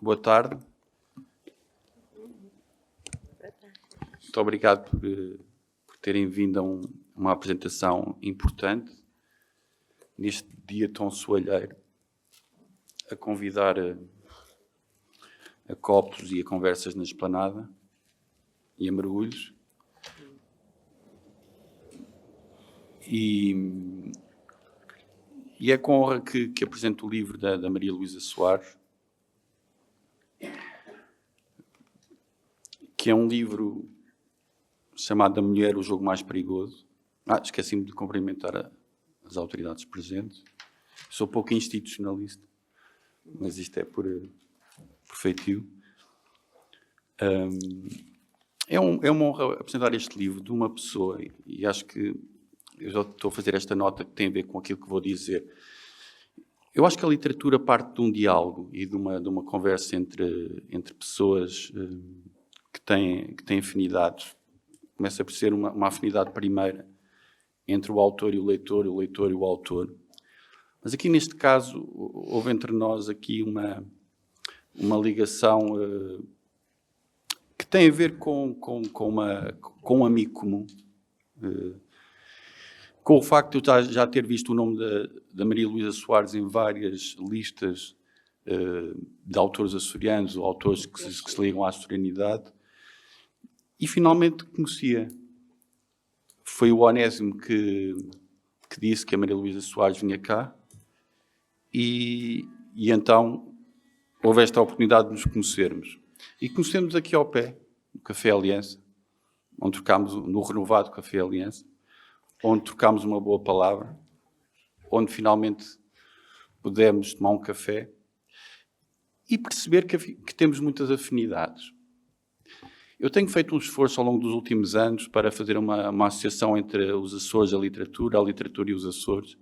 Boa tarde. Muito obrigado por terem vindo a uma apresentação importante neste dia tão soalheiro, a convidar a copos e a conversas na esplanada e a mergulhos. E é com honra que apresento o livro da Maria Luísa Soares, que é um livro chamado A Mulher, o Jogo Mais Perigoso. Esqueci-me de cumprimentar as autoridades presentes. Sou pouco institucionalista, mas isto é por feitio. É uma honra apresentar este livro de uma pessoa, e acho que eu já estou a fazer esta nota que tem a ver com aquilo que vou dizer. Eu acho que a literatura parte de um diálogo e de uma conversa entre pessoas que têm afinidades. Começa por ser uma afinidade primeira entre o autor e o leitor e o autor. Mas aqui neste caso houve entre nós aqui uma ligação que tem a ver com um amigo comum. Com o facto de eu já ter visto o nome da Maria Luísa Soares em várias listas de autores açorianos ou autores que se ligam à açorianidade, e finalmente conhecia. Foi o Onésimo que disse que a Maria Luísa Soares vinha cá, e então houve esta oportunidade de nos conhecermos. E conhecemos aqui ao pé, no Café Aliança, onde trocámos, no renovado Café Aliança, onde trocámos uma boa palavra, onde finalmente pudemos tomar um café e perceber que temos muitas afinidades. Eu tenho feito um esforço ao longo dos últimos anos para fazer uma associação entre os Açores, a literatura e os Açores.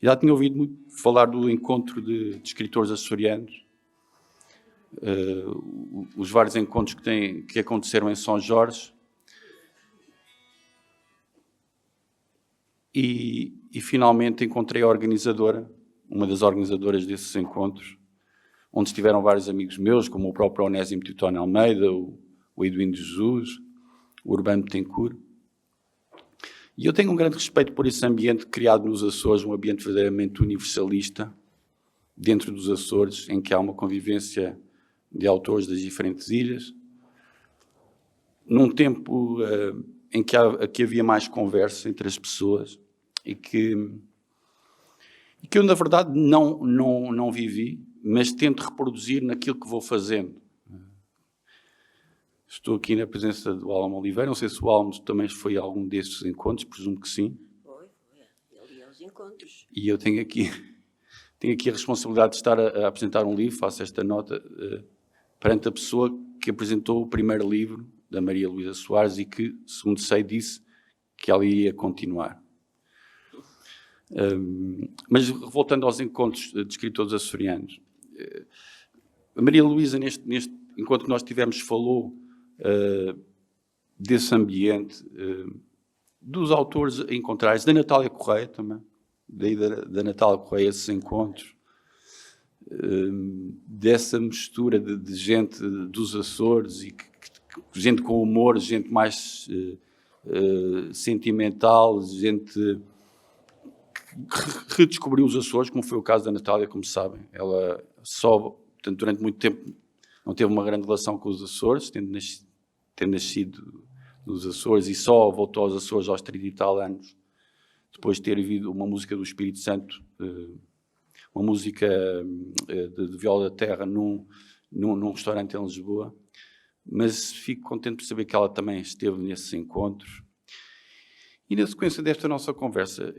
Já tinha ouvido muito falar do encontro de escritores açorianos, os vários encontros que aconteceram em São Jorge, e finalmente encontrei a organizadora, uma das organizadoras desses encontros, onde estiveram vários amigos meus, como o próprio Onésimo Teutone Almeida, o Eduino de Jesus, o Urbano Betancourt. E eu tenho um grande respeito por esse ambiente criado nos Açores, um ambiente verdadeiramente universalista, dentro dos Açores, em que há uma convivência de autores das diferentes ilhas, num tempo em que havia mais conversa entre as pessoas e que eu, na verdade, não vivi, mas tento reproduzir naquilo que vou fazendo. Estou aqui na presença do Álamo Oliveira. Não sei se o Álamo também foi a algum destes encontros, presumo que sim. Foi. Ele ia aos encontros. E eu tenho aqui a responsabilidade de estar a apresentar um livro, faço esta nota, perante a pessoa que apresentou o primeiro livro da Maria Luísa Soares e que, segundo sei, disse que ela iria continuar. Mas voltando aos encontros de escritores açorianos, a Maria Luísa, neste encontro que nós tivemos, falou desse ambiente, dos autores encontrados, da Natália Correia também, daí da Natália Correia, esses encontros, dessa mistura de gente dos Açores, e gente com humor, gente mais sentimental, gente que redescobriu os Açores, como foi o caso da Natália, como sabem. Ela portanto, durante muito tempo não teve uma grande relação com os Açores, tendo nascido nos Açores, e só voltou aos Açores aos 30 e tal anos, depois de ter ouvido uma música do Espírito Santo, uma música de viola da terra num restaurante em Lisboa. Mas fico contente por saber que ela também esteve nesses encontros. E na sequência desta nossa conversa,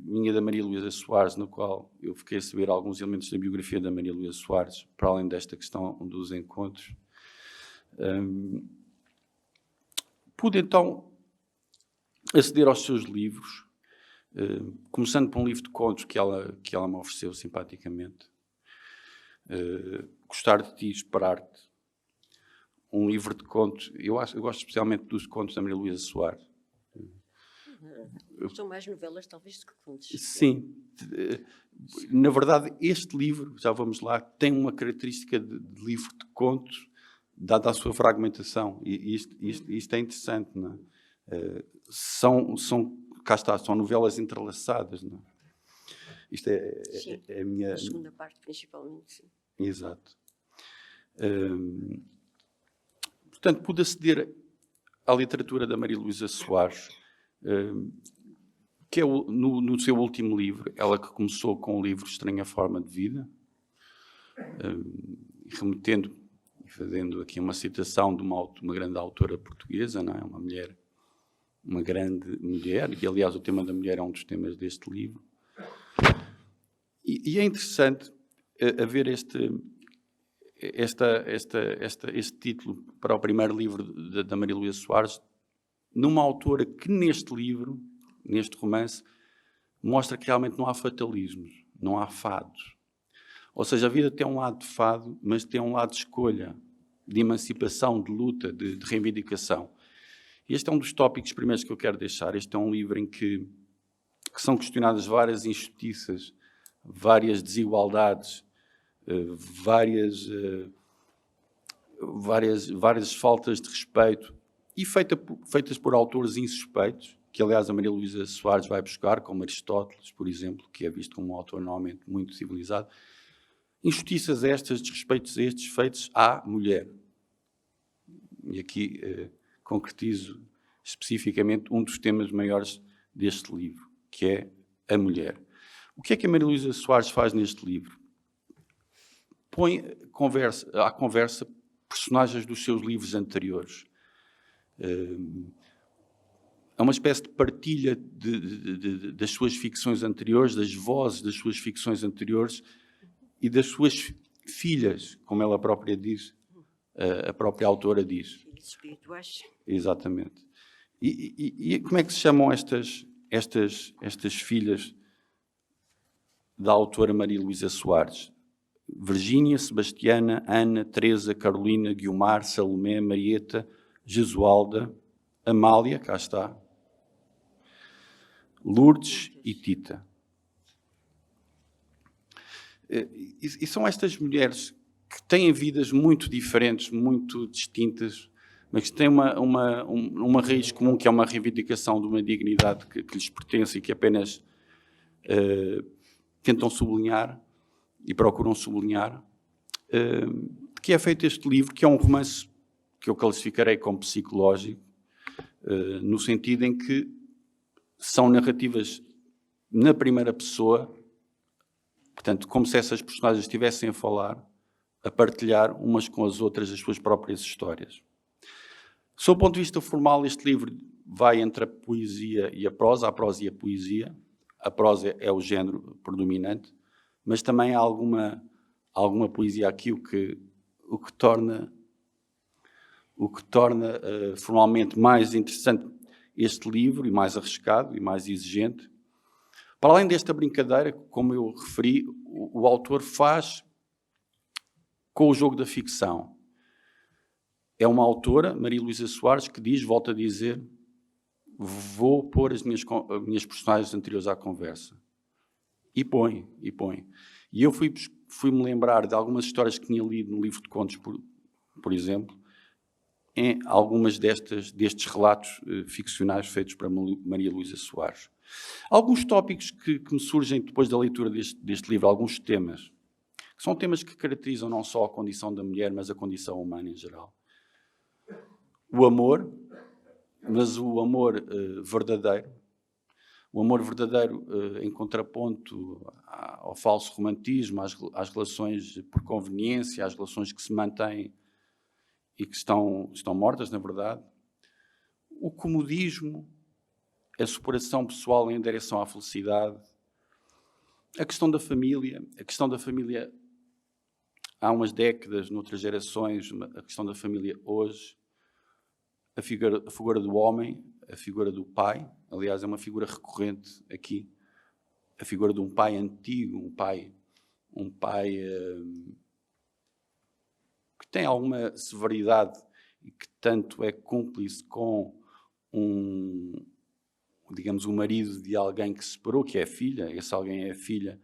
minha da Maria Luísa Soares, no qual eu fiquei a saber alguns elementos da biografia da Maria Luísa Soares, para além desta questão dos encontros, pude então aceder aos seus livros, começando por um livro de contos que ela me ofereceu simpaticamente, Gostar de Ti, Esperar-te, um livro de contos. Eu gosto especialmente dos contos da Maria Luísa Soares. São mais novelas, talvez, do que contos. Sim. Na verdade, este livro, já vamos lá, tem uma característica de livro de contos, dada a sua fragmentação. E isto é interessante, não é? Cá está, são novelas entrelaçadas, não é? Isto é a minha... A segunda parte, principalmente, sim. Exato. Portanto, pude aceder à literatura da Maria Luísa Soares, que é no seu último livro, ela que começou com o livro Estranha Forma de Vida, remetendo e fazendo aqui uma citação de uma grande autora portuguesa, não é? Uma grande mulher, e aliás o tema da mulher é um dos temas deste livro. E é interessante haver este título para o primeiro livro da Maria Luísa Soares, numa autora que neste livro, neste romance, mostra que realmente não há fatalismos, não há fados. Ou seja, a vida tem um lado de fado, mas tem um lado de escolha, de emancipação, de luta, de reivindicação. E este é um dos tópicos primeiros que eu quero deixar. Este é um livro em que são questionadas várias injustiças, várias desigualdades, várias faltas de respeito, e feitas por autores insuspeitos, que aliás a Maria Luísa Soares vai buscar, como Aristóteles, por exemplo, que é visto como um autor normalmente muito civilizado. Injustiças estas, desrespeitos estes, feitos à mulher. E aqui concretizo especificamente um dos temas maiores deste livro, que é a mulher. O que é que a Maria Luísa Soares faz neste livro? Põe à conversa personagens dos seus livros anteriores. É uma espécie de partilha das suas ficções anteriores, das vozes das suas ficções anteriores e das suas filhas, como ela própria diz, a própria autora diz. Filhos espirituais. Exatamente. E como é que se chamam estas filhas da autora Maria Luísa Soares? Virgínia, Sebastiana, Ana, Teresa, Carolina, Guiomar, Salomé, Marieta, Jesualda, Amália, cá está, Lourdes e Tita. E são estas mulheres que têm vidas muito diferentes, muito distintas, mas que têm uma raiz comum, que é uma reivindicação de uma dignidade que lhes pertence e que apenas tentam sublinhar e procuram sublinhar, que é feito este livro, que é um romance que eu classificarei como psicológico, no sentido em que são narrativas na primeira pessoa, portanto, como se essas personagens estivessem a falar, a partilhar umas com as outras as suas próprias histórias. Sob o ponto de vista formal, este livro vai entre a poesia e a prosa e a poesia. A prosa é o género predominante, mas também há alguma poesia aqui, o que torna formalmente mais interessante este livro, e mais arriscado, e mais exigente. Para além desta brincadeira, como eu referi, o autor faz com o jogo da ficção. É uma autora, Maria Luísa Soares, que diz, volta a dizer, vou pôr as minhas personagens anteriores à conversa. E põe. E eu fui-me lembrar de algumas histórias que tinha lido no livro de contos, por exemplo, em algumas destes relatos ficcionais feitos para Maria Luísa Soares. Alguns tópicos que me surgem depois da leitura deste livro, alguns temas, que são temas que caracterizam não só a condição da mulher, mas a condição humana em geral. O amor, mas o amor verdadeiro. O amor verdadeiro em contraponto ao falso romantismo, às relações por conveniência, às relações que se mantêm e que estão mortas, na verdade. O comodismo, a superação pessoal em direção à felicidade. A questão da família. Há umas décadas, noutras gerações, a questão da família hoje. A figura do homem, a figura do pai. Aliás, é uma figura recorrente aqui. A figura de um pai antigo, um pai que tem alguma severidade e que tanto é cúmplice com digamos, o marido de alguém que se separou, que é a filha, esse alguém é a filha,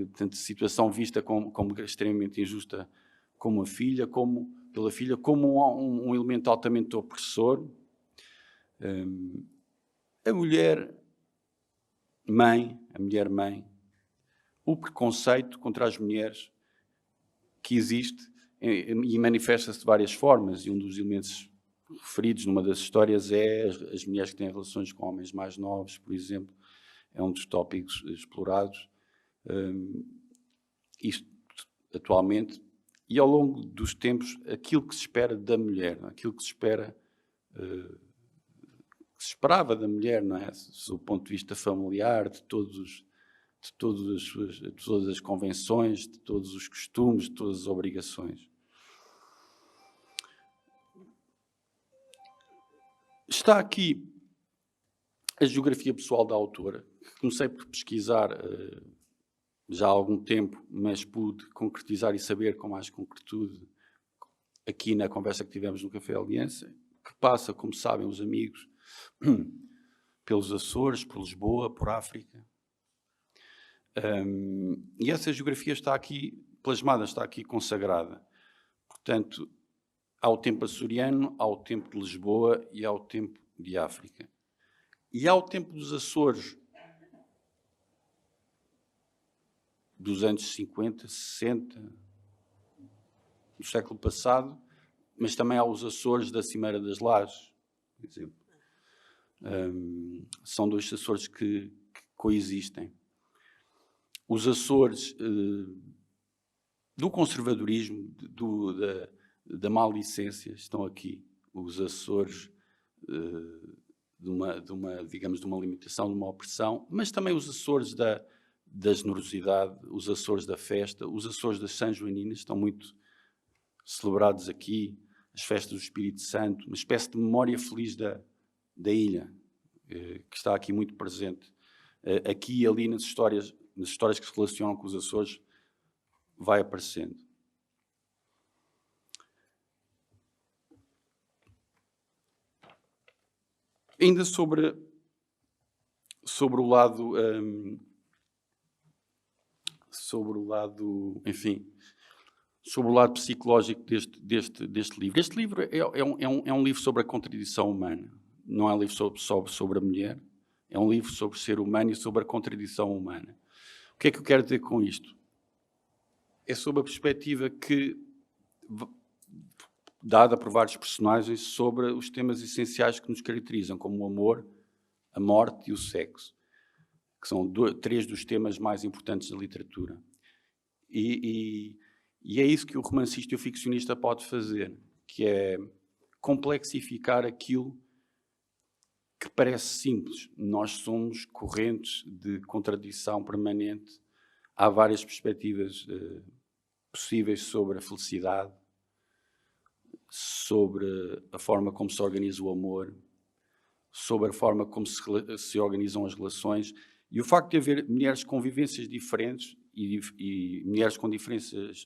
portanto, situação vista como extremamente injusta como a filha, pela filha, como um elemento altamente opressor. A mulher mãe, o preconceito contra as mulheres que existe e manifesta-se de várias formas, e um dos elementos referidos numa das histórias é as mulheres que têm relações com homens mais novos, por exemplo, é um dos tópicos explorados. Isto atualmente, e ao longo dos tempos, aquilo que se espera da mulher, aquilo que se espera, que se esperava da mulher, não é? Do ponto de vista familiar, de todas as convenções, de todos os costumes, de todas as obrigações. Está aqui a geografia pessoal da autora, que comecei por pesquisar já há algum tempo, mas pude concretizar e saber com mais concretude aqui na conversa que tivemos no Café Aliança, que passa, como sabem os amigos, pelos Açores, por Lisboa, por África. E essa geografia está aqui plasmada, está aqui consagrada. Portanto, há o tempo açoriano, há o tempo de Lisboa e há o tempo de África. E há o tempo dos Açores, dos anos 50, 60, do século passado, mas também há os Açores da Cimeira das Lajes, por exemplo. São dois Açores que coexistem. Os Açores do conservadorismo, da maledicência, estão aqui. Os Açores digamos, de uma limitação, de uma opressão, mas também os Açores da generosidade, os Açores da festa, os Açores das São Joaninas, estão muito celebrados aqui, as festas do Espírito Santo, uma espécie de memória feliz da ilha, que está aqui muito presente. Aqui e ali nas histórias que se relacionam com os Açores, vai aparecendo. Ainda sobre o lado, enfim, sobre o lado psicológico deste livro. Este livro é um livro sobre a contradição humana. Não é um livro só sobre a mulher. É um livro sobre o ser humano e sobre a contradição humana. O que é que eu quero dizer com isto? É sobre a perspectiva dada por vários personagens sobre os temas essenciais que nos caracterizam, como o amor, a morte e o sexo, que são três dos temas mais importantes da literatura. E é isso que o romancista e o ficcionista pode fazer, que é complexificar aquilo que parece simples. Nós somos correntes de contradição permanente. Há várias perspectivas possíveis sobre a felicidade, sobre a forma como se organiza o amor, sobre a forma como se organizam as relações. E o facto de haver mulheres com vivências diferentes e mulheres com diferenças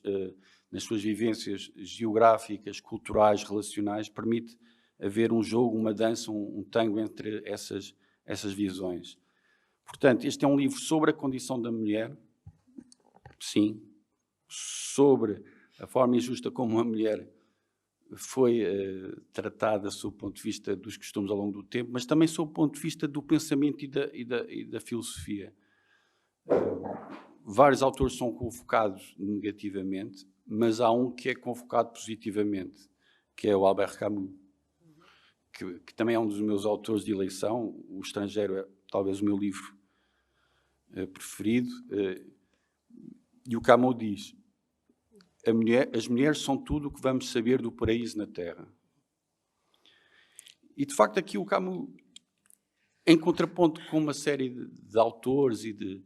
nas suas vivências geográficas, culturais, relacionais, permite haver um jogo, uma dança, um tango entre essas visões. Portanto, este é um livro sobre a condição da mulher, sim, sobre a forma injusta como a mulher foi tratada sob o ponto de vista dos costumes ao longo do tempo, mas também sob o ponto de vista do pensamento e da filosofia. Vários autores são convocados negativamente, mas há um que é convocado positivamente, que é o Albert Camus, que também é um dos meus autores de eleição. O Estrangeiro é talvez o meu livro preferido. E o Camus diz: as mulheres são tudo o que vamos saber do paraíso na Terra. E, de facto, aqui o Camus, em contraponto com uma série de autores e de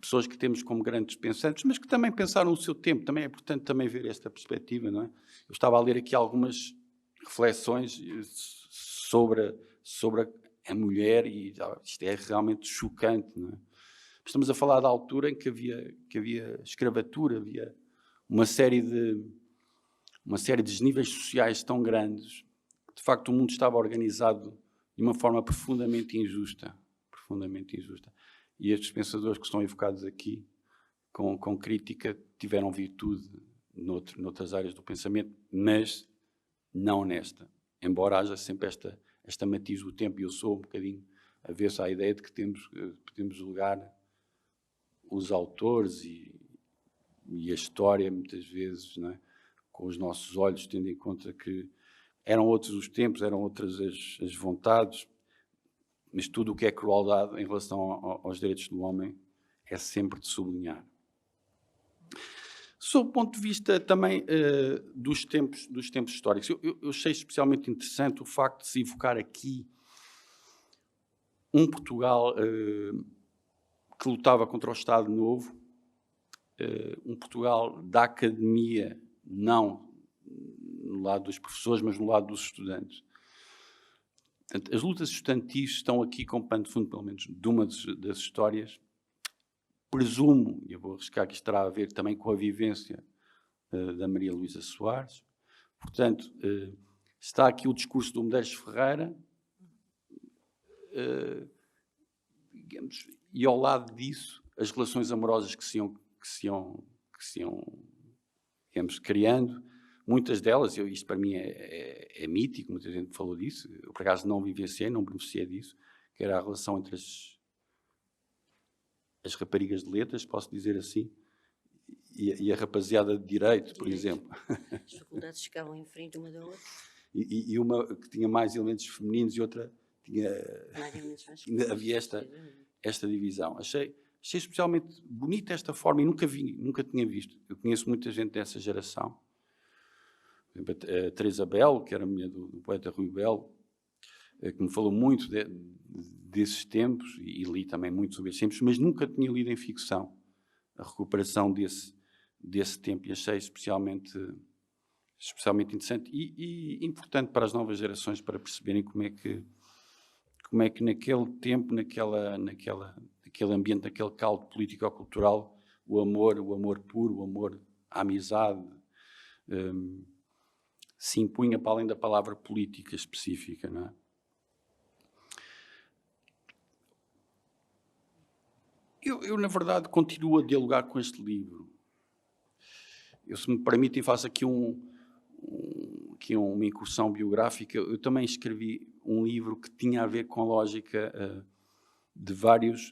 pessoas que temos como grandes pensantes, mas que também pensaram o seu tempo, também é importante também ver esta perspectiva, não é? Eu estava a ler aqui algumas reflexões sobre a mulher e isto é realmente chocante, não é? Estamos a falar da altura em que havia escravatura, havia uma série de desníveis sociais tão grandes que, de facto, o mundo estava organizado de uma forma profundamente injusta. Profundamente injusta. E estes pensadores que estão evocados aqui, com crítica, tiveram virtude noutras áreas do pensamento, mas não nesta. Embora haja sempre esta matiz do tempo, e eu sou um bocadinho avesso à ideia de que podemos julgar os autores e a história, muitas vezes, não é? Com os nossos olhos, tendo em conta que eram outros os tempos, eram outras as vontades, mas tudo o que é crueldade em relação aos direitos do homem é sempre de sublinhar. Sob o ponto de vista também dos tempos históricos, eu achei especialmente interessante o facto de se evocar aqui um Portugal que lutava contra o Estado Novo, um Portugal da academia, não no lado dos professores, mas no lado dos estudantes. Portanto, as lutas estudantis estão aqui como pano de fundo, pelo menos, de uma das histórias. Presumo, e eu vou arriscar que isto terá a ver também com a vivência da Maria Luísa Soares. Portanto, está aqui o discurso do Medeiros Ferreira, digamos, e ao lado disso, as relações amorosas que se iam digamos, criando. Muitas delas, isto para mim é mítico, muita gente falou disso, eu por acaso não vivenciei, não beneficiei disso, que era a relação entre as raparigas de letras, posso dizer assim, e a rapaziada de direito, por exemplo. As faculdades ficavam em frente uma da outra. E uma que tinha mais elementos femininos e outra tinha... Havia esta divisão. Achei especialmente bonita esta forma e nunca tinha visto. Eu conheço muita gente dessa geração. Por exemplo, a Teresa Belo, que era a mulher do poeta Rui Belo, que me falou muito desses tempos, e li também muito sobre esses tempos, mas nunca tinha lido em ficção a recuperação desse tempo, e achei especialmente interessante e importante para as novas gerações, para perceberem como é que naquele tempo, naquele ambiente, naquele caldo político-cultural, o amor puro, o amor à amizade, se impunha para além da palavra política específica, não é? Eu, na verdade, continuo a dialogar com este livro. Eu, se me permitem, faço aqui uma incursão biográfica. Eu também escrevi um livro que tinha a ver com a lógica de várias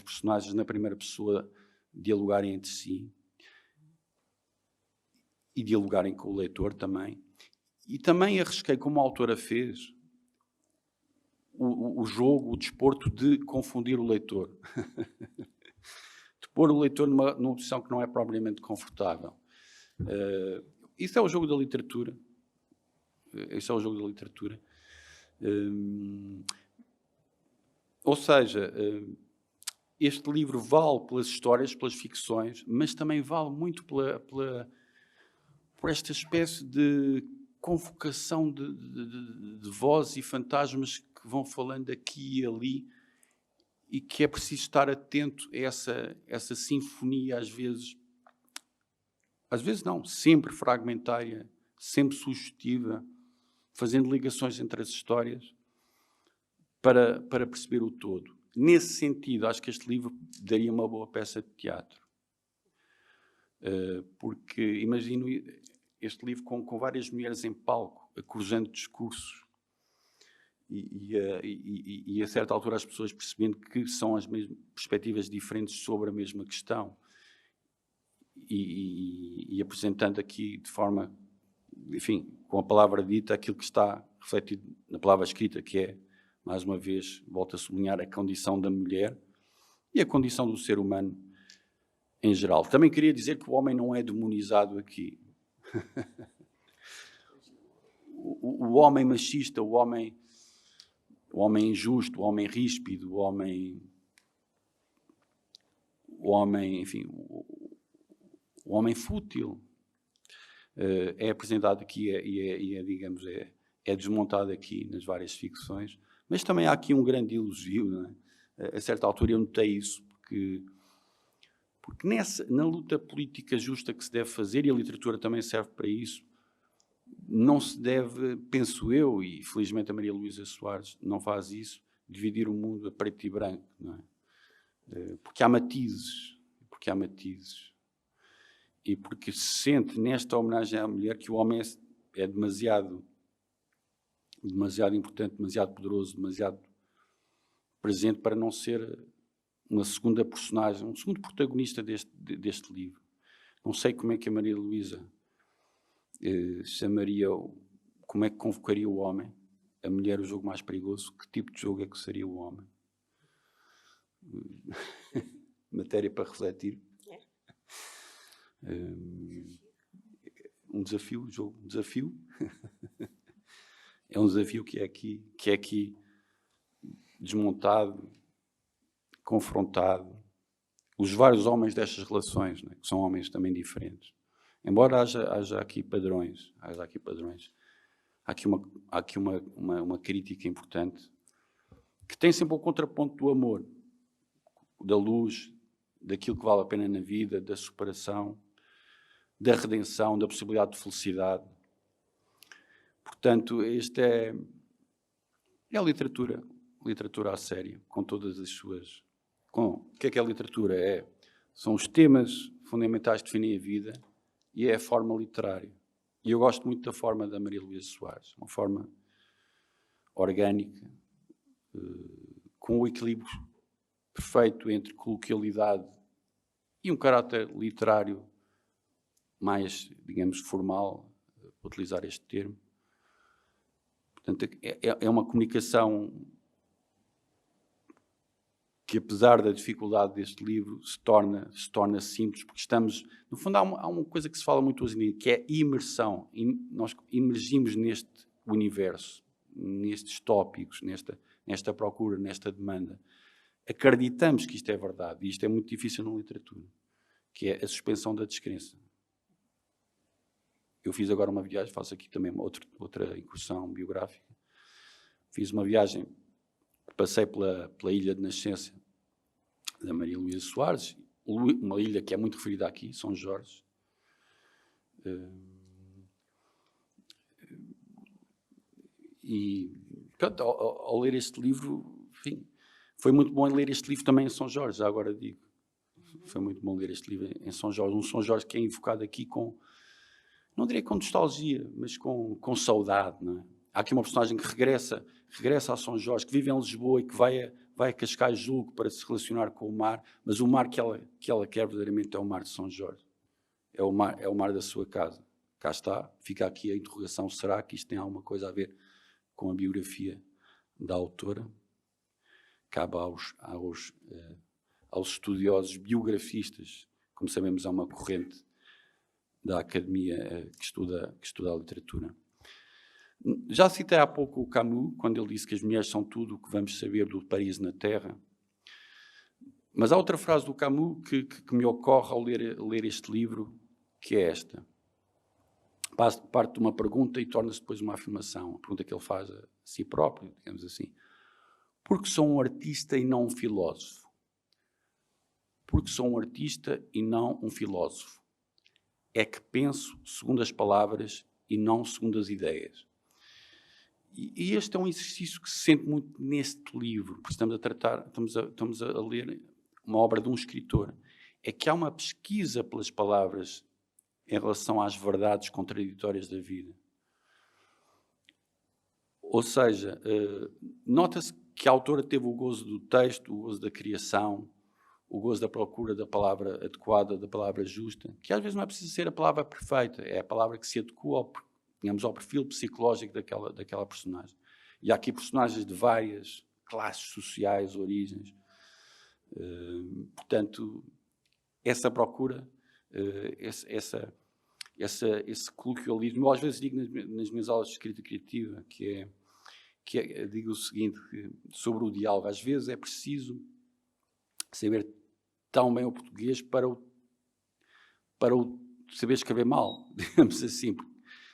personagens na primeira pessoa dialogarem entre si e dialogarem com o leitor também. E também arrisquei, como a autora fez, o jogo, o desporto de confundir o leitor. De pôr o leitor numa posição que não é propriamente confortável. Isso é o jogo da literatura. Ou seja, este livro vale pelas histórias, pelas ficções, mas também vale muito por esta espécie de convocação de vozes e fantasmas que vão falando aqui e ali, e que é preciso estar atento a essa sinfonia, às vezes não, sempre fragmentária, sempre sugestiva, fazendo ligações entre as histórias para perceber o todo. Nesse sentido, acho que este livro daria uma boa peça de teatro. Porque imagino este livro com várias mulheres em palco, cruzando discursos, e a certa altura as pessoas percebendo que são as mesmas perspectivas diferentes sobre a mesma questão, e apresentando aqui de forma, enfim, com a palavra dita, aquilo que está refletido na palavra escrita, que é, mais uma vez, volto a sublinhar, a condição da mulher e a condição do ser humano em geral. Também queria dizer que o homem não é demonizado aqui. O homem machista, o homem injusto, o homem ríspido, o homem, enfim, o homem fútil é apresentado aqui e digamos, é desmontado aqui nas várias ficções. Mas também há aqui um grande elogio, não é? A certa altura eu notei isso, porque na luta política justa que se deve fazer, e a literatura também serve para isso, não se deve, penso eu, e felizmente a Maria Luísa Soares não faz isso, dividir o mundo a preto e branco, não é? Porque há matizes, e porque se sente nesta homenagem à mulher que o homem é demasiado importante, demasiado poderoso, demasiado presente para não ser uma segunda personagem, um segundo protagonista deste livro. Não sei como é que a Maria Luísa chamaria, como é que convocaria o homem, a mulher o jogo mais perigoso, que tipo de jogo é que seria o homem? Matéria para refletir. Um desafio, um desafio. É um desafio que é aqui desmontado, confrontado. Os vários homens destas relações, né, que são homens também diferentes. Embora haja aqui padrões. Há aqui uma crítica importante que tem sempre o contraponto do amor, da luz, daquilo que vale a pena na vida, da superação, da redenção, da possibilidade de felicidade. Portanto, esta é a literatura à séria, com todas as suas... O que é a literatura? São os temas fundamentais que definem a vida e é a forma literária. E eu gosto muito da forma da Maria Luísa Soares, uma forma orgânica, com o equilíbrio perfeito entre coloquialidade e um caráter literário mais, digamos, formal, para utilizar este termo. Portanto, é uma comunicação que, apesar da dificuldade deste livro, se torna simples, porque estamos... No fundo, há uma coisa que se fala muito hoje em dia, que é imersão. Nós imergimos neste universo, nestes tópicos, nesta procura, nesta demanda. Acreditamos que isto é verdade, e isto é muito difícil na literatura, que é a suspensão da descrença. Eu fiz agora uma viagem, faço aqui também outra incursão biográfica. Fiz uma viagem, passei pela ilha de nascença da Maria Luísa Soares, uma ilha que é muito referida aqui, São Jorge. E, portanto, ao ler este livro, enfim, foi muito bom ler este livro também em São Jorge, já agora digo. Foi muito bom ler este livro em São Jorge. Um São Jorge que é invocado aqui com, não diria com nostalgia, mas com saudade, não é? Há aqui uma personagem que regressa a São Jorge, que vive em Lisboa e que vai a Cascais, julgo, para se relacionar com o mar, mas o mar que ela quer verdadeiramente é o mar de São Jorge. É o mar da sua casa. Cá está, fica aqui a interrogação, será que isto tem alguma coisa a ver com a biografia da autora? Cabe aos estudiosos biografistas. Como sabemos, há uma corrente da academia que estuda a literatura. Já citei há pouco o Camus, quando ele disse que as mulheres são tudo o que vamos saber do paraíso na Terra. Mas há outra frase do Camus que me ocorre ao ler este livro, que é esta. Parte de uma pergunta e torna-se depois uma afirmação. A pergunta que ele faz a si próprio, digamos assim. Porque sou um artista e não um filósofo? Porque sou um artista e não um filósofo? É que penso segundo as palavras e não segundo as ideias. E este é um exercício que se sente muito neste livro, porque estamos a ler uma obra de um escritor. É que há uma pesquisa pelas palavras em relação às verdades contraditórias da vida. Ou seja, nota-se que a autora teve o gozo do texto, o gozo da criação, o gozo da procura da palavra adequada, da palavra justa, que às vezes não é preciso ser a palavra perfeita, é a palavra que se adequa ao perfil psicológico daquela personagem. E há aqui personagens de várias classes sociais, origens. Portanto, essa procura, esse coloquialismo, eu às vezes digo nas minhas aulas de escrita criativa, digo o seguinte, sobre o diálogo, às vezes é preciso saber tão bem o português para o saber escrever mal, digamos assim,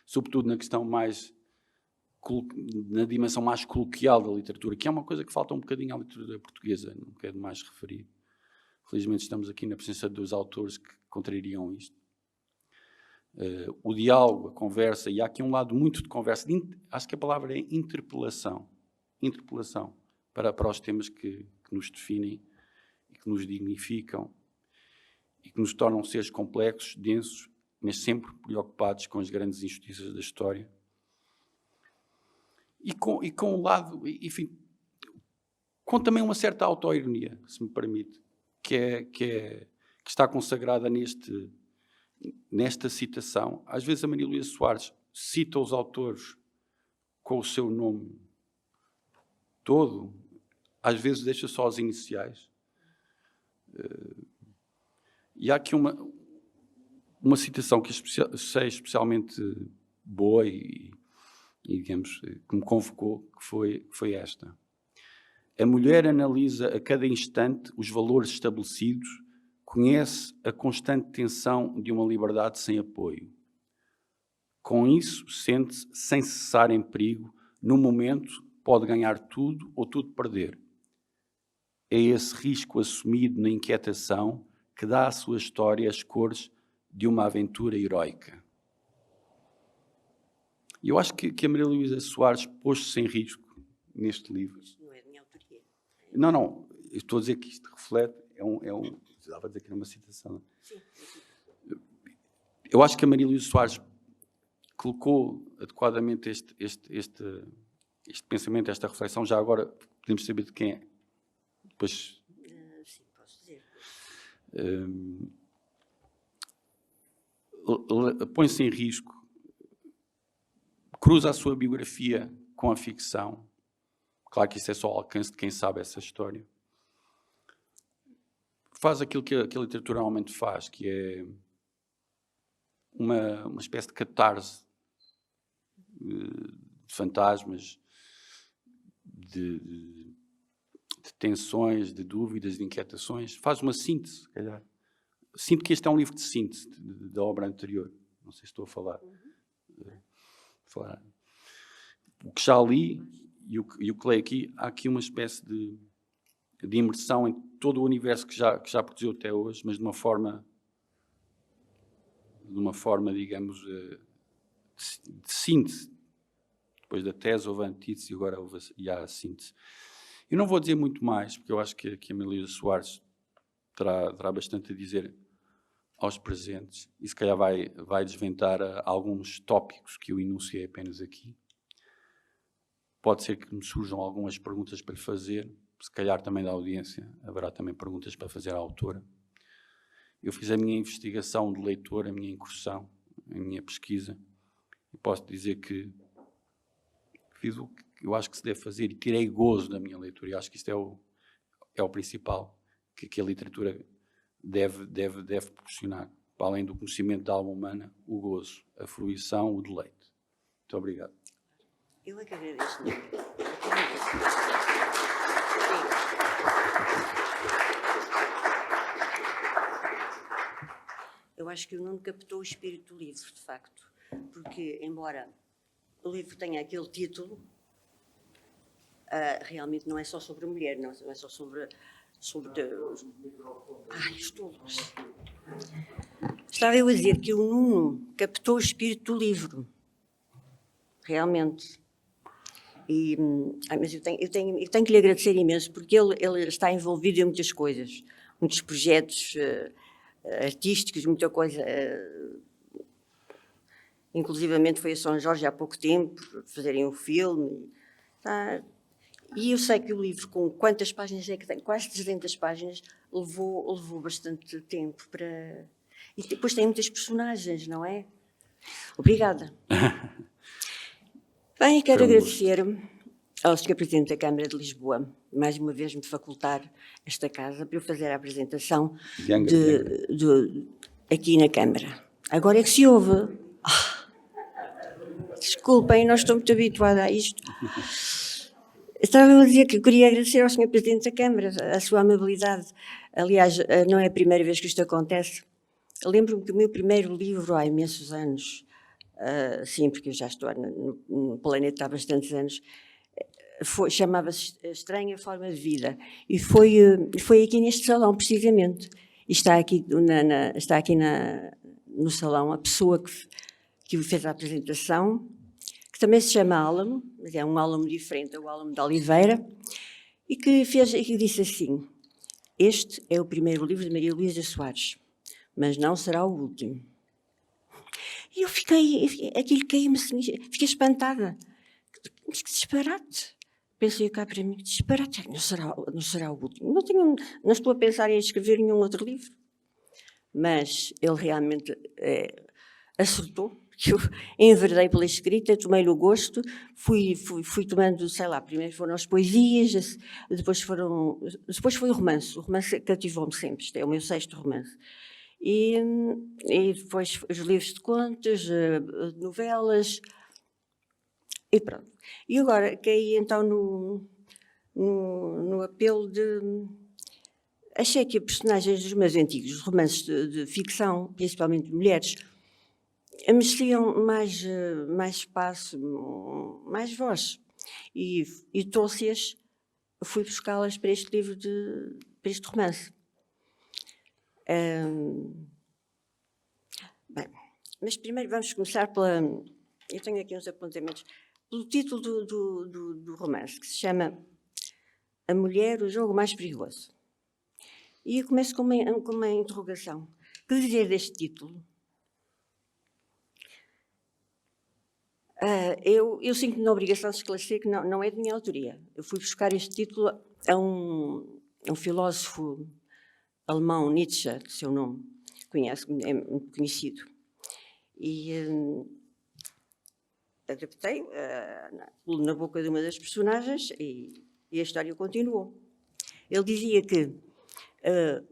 sobretudo na questão na dimensão mais coloquial da literatura, que é uma coisa que falta um bocadinho à literatura portuguesa, não quero mais referir. Felizmente estamos aqui na presença de dois autores que contrariam isto. o diálogo, a conversa, e há aqui um lado muito de conversa, acho que a palavra é interpelação, para os temas que nos definem e que nos dignificam e que nos tornam seres complexos, densos, mas sempre preocupados com as grandes injustiças da história. E com um lado, enfim, com também uma certa autoironia, se me permite, que está consagrada nesta citação. Às vezes a Maria Luísa Soares cita os autores com o seu nome todo, às vezes deixa só as iniciais. E há aqui uma citação que achei especialmente boa e, digamos, que me convocou, que foi esta. A mulher analisa a cada instante os valores estabelecidos, conhece a constante tensão de uma liberdade sem apoio. Com isso, sente-se sem cessar em perigo, no momento pode ganhar tudo ou tudo perder. É esse risco assumido na inquietação que dá à sua história as cores de uma aventura heroica. E eu acho que a Maria Luísa Soares pôs-se em risco neste livro. Isto não é de minha autoria. Não, eu estou a dizer que isto reflete, precisava dizer que era uma citação. Sim. Eu acho que a Maria Luísa Soares colocou adequadamente este pensamento, esta reflexão. Já agora podemos saber de quem é. Depois, Sim, posso dizer. Põe-se em risco, cruza a sua biografia com a ficção. Claro que isso é só ao alcance de quem sabe essa história. Faz aquilo que a literatura normalmente faz, que é uma espécie de catarse de fantasmas, de tensões, de dúvidas, de inquietações. Faz uma síntese, se calhar. Sinto que este é um livro de síntese da obra anterior. Não sei se estou a falar. O que já li e o que leio aqui, há aqui uma espécie de imersão em todo o universo que já produziu até hoje, mas de uma forma, digamos, de síntese. Depois da tese houve a antítese e agora há a síntese. Eu não vou dizer muito mais, porque eu acho que a Maria Luísa Soares terá bastante a dizer aos presentes e se calhar vai desventar alguns tópicos que eu enunciei apenas aqui. Pode ser que me surjam algumas perguntas para lhe fazer, se calhar também da audiência, haverá também perguntas para fazer à autora. Eu fiz a minha investigação de leitor, a minha incursão, a minha pesquisa, e posso dizer que fiz o que eu acho que se deve fazer e tirei gozo da minha leitura. E acho que isto é o principal que a literatura deve proporcionar, para além do conhecimento da alma humana, o gozo, a fruição, o deleite. Muito obrigado. Eu é que agradeço. Eu acho que o Nuno captou o espírito do livro, de facto, porque, embora o livro tenha aquele título, realmente não é só sobre a mulher, não é só sobre estou longe. Estava eu a dizer que o Nuno captou o espírito do livro, realmente. Mas eu tenho que lhe agradecer imenso, porque ele está envolvido em muitas coisas, muitos projetos artísticos, muita coisa. Inclusivamente foi a São Jorge há pouco tempo, fazerem um filme. E eu sei que o livro, com quantas páginas é que tem? Quase 300 páginas, levou bastante tempo para... E depois tem muitas personagens, não é? Obrigada. Bem, quero agradecer ao Sr. Presidente da Câmara de Lisboa, mais uma vez me facultar esta casa para eu fazer a apresentação aqui na Câmara. Agora é que se ouve. Desculpem, não estou muito habituada a isto. Estava a dizer que eu queria agradecer ao Sr. Presidente da Câmara a sua amabilidade. Aliás, não é a primeira vez que isto acontece. Lembro-me que o meu primeiro livro, há imensos anos, sim, porque eu já estou no planeta há bastantes anos, chamava-se Estranha Forma de Vida. E foi aqui neste salão, precisamente. E está aqui no salão a pessoa que fez a apresentação, que também se chama Álamo, mas é um álamo diferente, é o Álamo de Oliveira, e que disse assim: este é o primeiro livro de Maria Luísa Soares, mas não será o último. E aquilo caiu-me assim, fiquei espantada. Mas que disparate! Pensei cá para mim, que disparate, não será o último. Não estou a pensar em escrever nenhum outro livro. Mas ele realmente acertou, que eu enverdei pela escrita, tomei-lhe o gosto, fui tomando, sei lá, primeiro foram as poesias, depois foi o romance. O romance cativou-me sempre, este é o meu 6º romance. E depois os livros de contos, novelas, e pronto. E agora caí então no apelo de... Achei que personagens dos meus antigos romances de ficção, principalmente de mulheres, mereciam mais espaço, mais voz. E trouxe-as, fui buscá-las para este livro, para este romance. Bem, mas primeiro vamos começar pela... Eu tenho aqui uns apontamentos. Pelo título do romance, que se chama A Mulher, o Jogo Mais Perigoso. E eu começo com uma interrogação. Que dizer deste título? Eu sinto-me na obrigação de esclarecer que não é de minha autoria. Eu fui buscar este título a um filósofo alemão, Nietzsche, de seu nome, é muito conhecido. E adaptei na boca de uma das personagens e a história continuou. Ele dizia que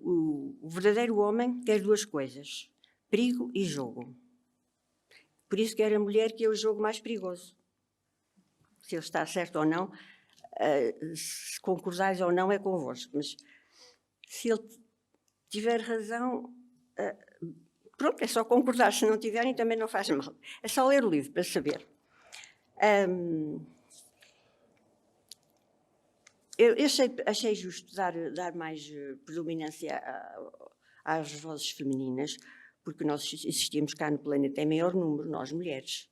o verdadeiro homem quer 2 coisas, perigo e jogo. Por isso quer a mulher, que é o jogo mais perigoso. Se ele está certo ou não, se concordares ou não é convosco, mas se ele tiver razão, pronto, é só concordar. Se não tiverem, também não faz mal. É só ler o livro para saber. Eu achei justo dar mais predominância às vozes femininas, porque nós existimos cá no planeta em maior número, nós mulheres.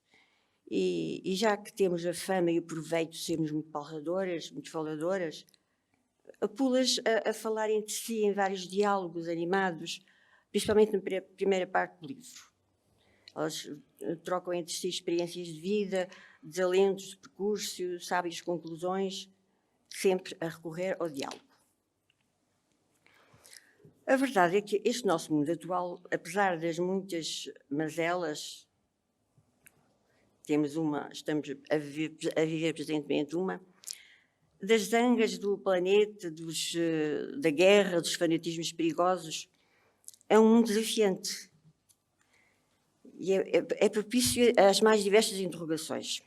E já que temos a fama e o proveito de sermos muito palradoras, muito faladoras, pô-las a falar entre si em vários diálogos animados, principalmente na primeira parte do livro. Elas trocam entre si experiências de vida, desalentos de percurso, sábias conclusões, sempre a recorrer ao diálogo. A verdade é que este nosso mundo atual, apesar das muitas mazelas, estamos a viver presentemente das zangas do planeta, da guerra, dos fanatismos perigosos, é um mundo desafiante. E é propício às mais diversas interrogações.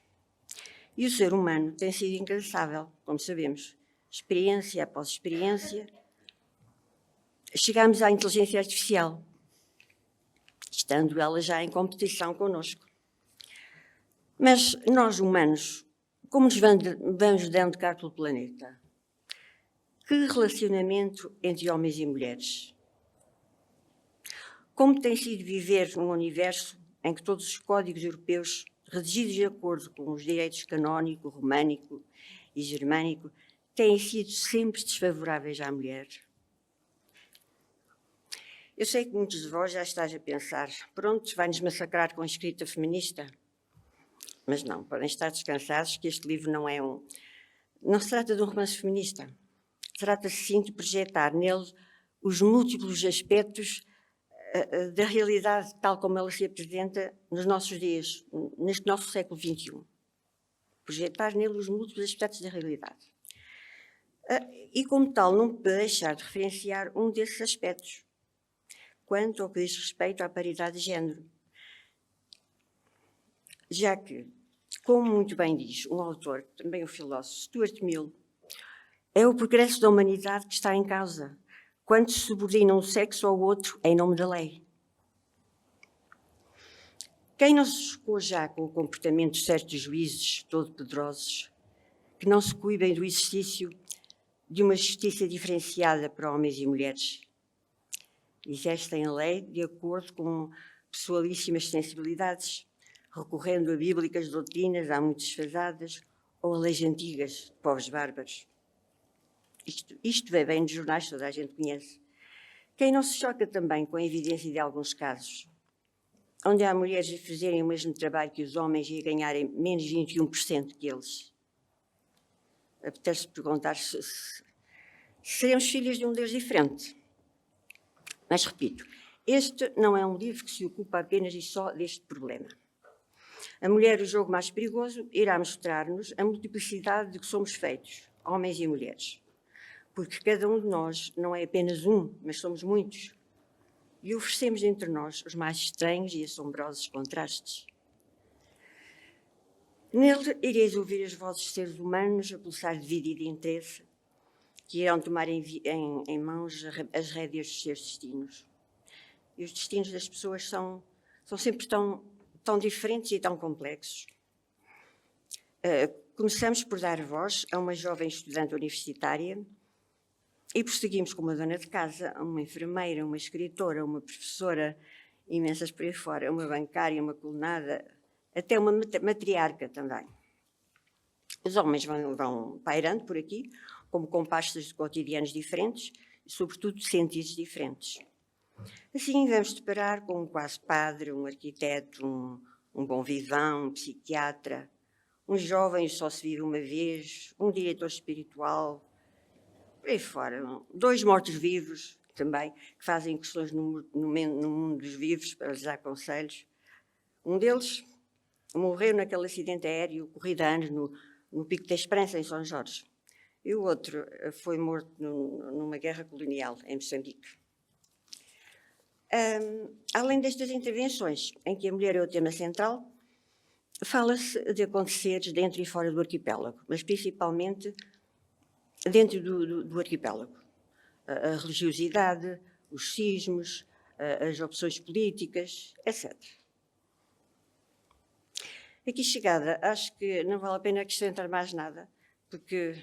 E o ser humano tem sido incansável, como sabemos, experiência após experiência. Chegámos à inteligência artificial, estando ela já em competição connosco. Mas nós, humanos, como nos vamos dando cá pelo planeta? Que relacionamento entre homens e mulheres? Como tem sido viver num universo em que todos os códigos europeus, redigidos de acordo com os direitos canónico, românico e germânico, têm sido sempre desfavoráveis à mulher? Eu sei que muitos de vós já estáis a pensar, pronto, vai-nos massacrar com a escrita feminista. Mas não, podem estar descansados que este livro não se trata de um romance feminista. Trata-se sim de projetar nele os múltiplos aspectos da realidade tal como ela se apresenta nos nossos dias, neste nosso século XXI. Projetar nele os múltiplos aspectos da realidade. E como tal, não pode deixar de referenciar um desses aspectos, quanto ao que diz respeito à paridade de género. Já que, como muito bem diz um autor, também um filósofo, Stuart Mill, é o progresso da humanidade que está em causa, quando se subordina um sexo ao outro em nome da lei. Quem não se chocou já com o comportamento de certos juízes todo-poderosos, que não se coíbem do exercício de uma justiça diferenciada para homens e mulheres? Exercem a lei de acordo com pessoalíssimas sensibilidades, recorrendo a bíblicas doutrinas há muito desfasadas ou a leis antigas de povos bárbaros. Isto vem dos jornais, toda a gente conhece. Quem não se choca também com a evidência de alguns casos, onde há mulheres a fazerem o mesmo trabalho que os homens e a ganharem menos 21% que eles. Apetece perguntar se seremos filhas de um Deus diferente. Mas, repito, este não é um livro que se ocupa apenas e só deste problema. A Mulher, o jogo mais perigoso, irá mostrar-nos a multiplicidade de que somos feitos, homens e mulheres. Porque cada um de nós não é apenas um, mas somos muitos. E oferecemos entre nós os mais estranhos e assombrosos contrastes. Nele ireis ouvir as vozes de seres humanos a pulsar de vida e de interesse, que irão tomar em mãos as rédeas dos seus destinos. E os destinos das pessoas são sempre tão diferentes e tão complexos. Começamos por dar voz a uma jovem estudante universitária e prosseguimos com uma dona de casa, uma enfermeira, uma escritora, uma professora, imensas por aí fora, uma bancária, uma colunada, até uma matriarca também. Os homens vão pairando por aqui, como com pastas de cotidianos diferentes e, sobretudo, de sentidos diferentes. Assim, vamos deparar com um quase padre, um arquiteto, um bom vivant, um psiquiatra, um jovem só se vive uma vez, um diretor espiritual, por aí fora, 2 mortos-vivos também, que fazem incursões no mundo dos vivos para lhes dar conselhos. Um deles morreu naquele acidente aéreo ocorrido há anos no Pico da Esperança, em São Jorge. E o outro foi morto numa guerra colonial, em Moçambique. Além destas intervenções, em que a mulher é o tema central, fala-se de aconteceres dentro e fora do arquipélago, mas principalmente dentro do arquipélago. A religiosidade, os cismos, as opções políticas, etc. Aqui chegada, acho que não vale a pena acrescentar mais nada, porque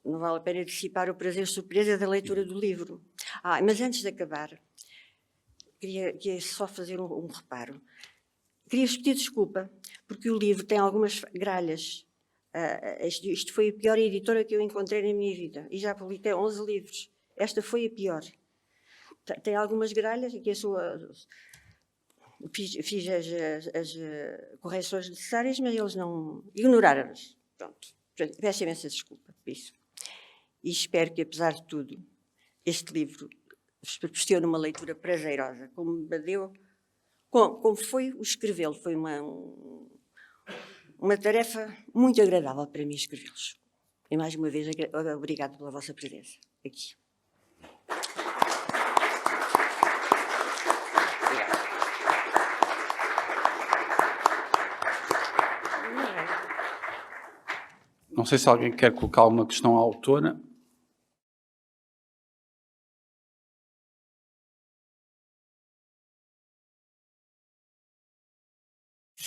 não vale a pena dissipar o prazer surpresa da leitura do livro. Mas antes de acabar, queria só fazer um reparo. Queria-vos pedir desculpa, porque o livro tem algumas gralhas. Isto foi a pior editora que eu encontrei na minha vida, e já publiquei 11 livros. Esta foi a pior. Tem algumas gralhas, e que fiz as correções necessárias, mas eles não ignoraram-nas. Pronto. Peço imensa desculpa por isso. E espero que, apesar de tudo, este livro vos proporcione uma leitura prazerosa, como foi o escrevê-lo. Foi uma tarefa muito agradável para mim escrevê-los. E mais uma vez, obrigado pela vossa presença aqui. Não sei se alguém quer colocar alguma questão à autora.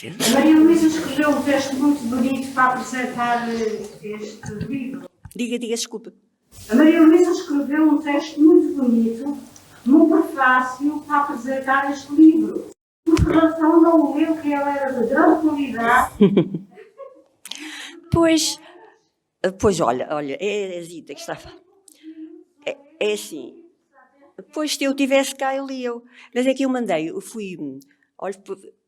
A Maria Luísa escreveu um texto muito bonito para apresentar este livro. Diga, desculpa. A Maria Luísa escreveu um texto muito bonito no prefácio para apresentar este livro. Por que razão não o leu, que ela era de grande qualidade? Pois olha, é a Zita que está a falar. É assim. Pois, se eu tivesse cá, eu lia. Mas é que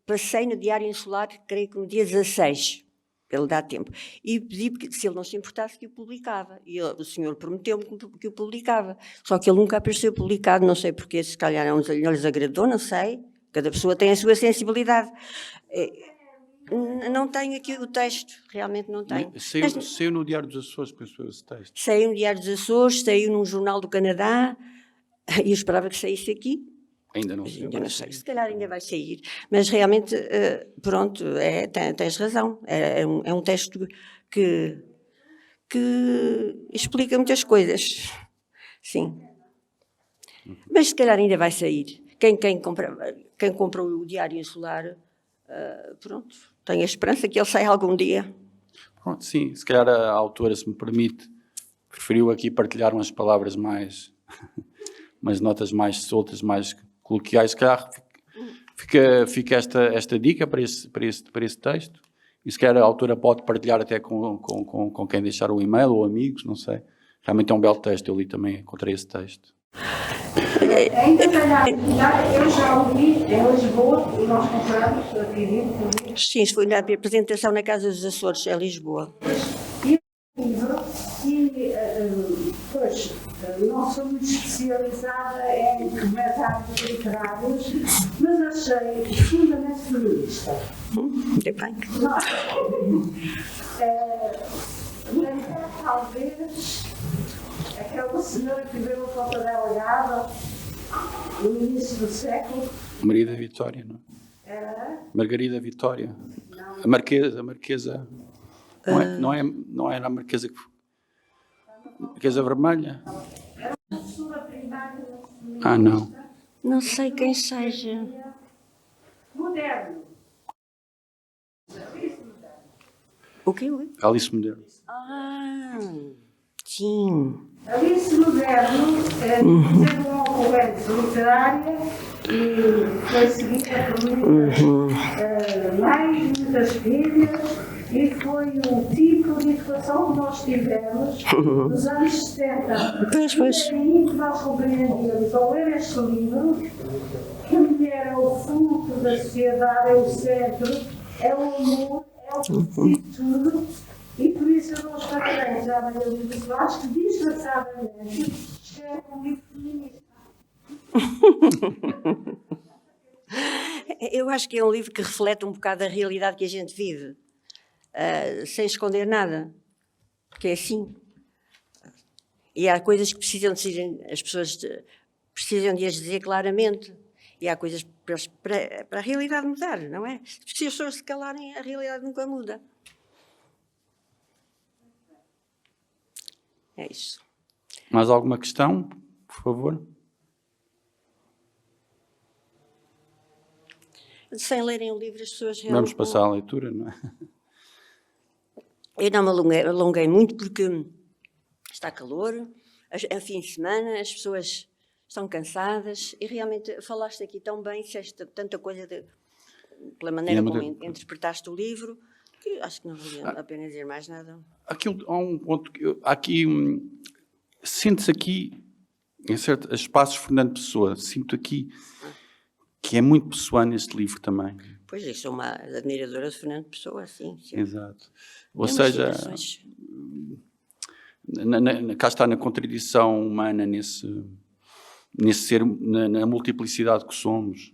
passei no Diário Insular, creio que no dia 16, para ele dar tempo, e pedi que, se ele não se importasse, que o publicava. E o senhor prometeu-me que o publicava. Só que ele nunca apareceu publicado, não sei porquê, se calhar não lhes agradou, não sei. Cada pessoa tem a sua sensibilidade. Não tenho aqui o texto, realmente não tenho. Saiu no Diário dos Açores, penso eu, esse texto. Saiu no Diário dos Açores, saiu num jornal do Canadá, e eu esperava que saísse aqui. Ainda não sei. Ainda não sei, se calhar ainda vai sair. Mas realmente, pronto, tens razão. É um texto que explica muitas coisas. Sim. Mas se calhar ainda vai sair. Quem comprou o Diário Insular, pronto, tenho a esperança que ele saia algum dia. Pronto, sim, se calhar a autora, se me permite, preferiu aqui partilhar umas palavras mais, umas notas mais soltas, mais coloquiais. Se calhar Fica esta dica para esse texto. E se calhar a autora pode partilhar até com quem deixar o e-mail ou amigos, não sei. Realmente é um belo texto, eu li também, encontrei esse texto. Ainda eu já o li em Lisboa e nós compramos, acredito. Sim, foi na apresentação na Casa dos Açores, em Lisboa. E o livro, pois, não sou muito especializada em comentários literários, mas achei profundamente feminista. Muito bem. Lembrar, talvez, aquela senhora que veio a Ponta Delgada no início do século. Margarida Vitória, não é? Margarida Vitória. A Marquesa. Não era a Marquesa que... Marquesa Vermelha? Era a professora primária da Ah, não. Não sei quem seja. Moderno. O quê? Alice Modelo. Ah, sim. Alice Moderno teve uma ocorrência literária e foi seguida por muitas filhas e foi um tipo de educação que nós tivemos nos anos 70. Pois. E aí que nós compreendemos ao ler este livro que a mulher é o fruto da sociedade, é o centro, é o amor, é o de tudo. E por isso eu não estarei já Maria Luísa Soares, que disfarçadamente escreve um livro feminista. Eu acho que é um livro que reflete um bocado a realidade que a gente vive, sem esconder nada, porque é assim. E há coisas que precisam de ser, as pessoas precisam de as dizer claramente, e há coisas para a realidade mudar, não é? Se as pessoas se calarem, a realidade nunca muda. É isso. Mais alguma questão, por favor? Sem lerem o livro, as pessoas realmente... Vamos passar à leitura, não é? Eu não me alonguei muito porque está calor, é fim de semana, as pessoas estão cansadas e realmente falaste aqui tão bem, disseste tanta coisa pela maneira como interpretaste o livro, que acho que não valia a pena dizer mais nada. Há um ponto que sente-se aqui, em certos espaços, Fernando Pessoa, sinto aqui que é muito pessoal neste livro também. Pois, eu sou uma admiradora de Fernando Pessoa, sim. Exato. Ou seja, cá está na contradição humana, nesse ser, na multiplicidade que somos.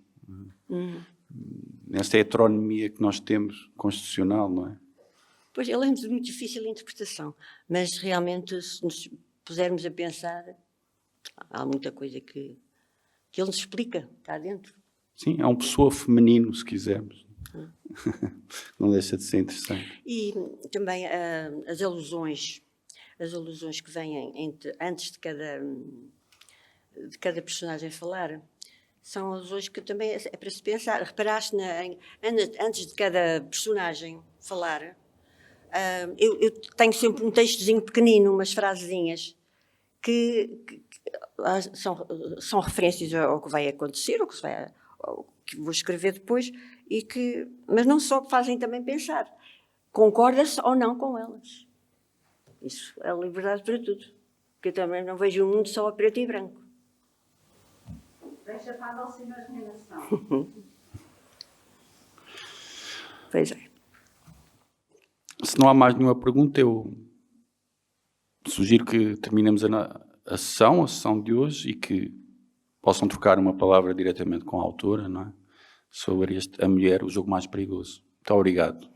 Nessa heteronomia que nós temos, constitucional, não é? Pois, ele é muito difícil de interpretação, mas realmente, se nos pusermos a pensar, há muita coisa que ele nos explica cá dentro. Sim, é um Pessoa feminino, se quisermos. Não deixa de ser interessante. E também as alusões que vêm antes de cada personagem falar, são alusões que também é para se pensar. Reparaste, antes de cada personagem falar, eu tenho sempre um textozinho pequenino, umas frasezinhas, que são referências ao que vai acontecer, ao que vou escrever depois, mas não só fazem também pensar. Concorda-se ou não com elas. Isso é liberdade para tudo. Porque eu também não vejo o mundo só a preto e branco. Deixa para a nossa imaginação. Pois é. Se não há mais nenhuma pergunta, eu sugiro que terminemos a sessão de hoje e que possam trocar uma palavra diretamente com a autora, não é? Sobre a mulher, o jogo mais perigoso. Muito obrigado.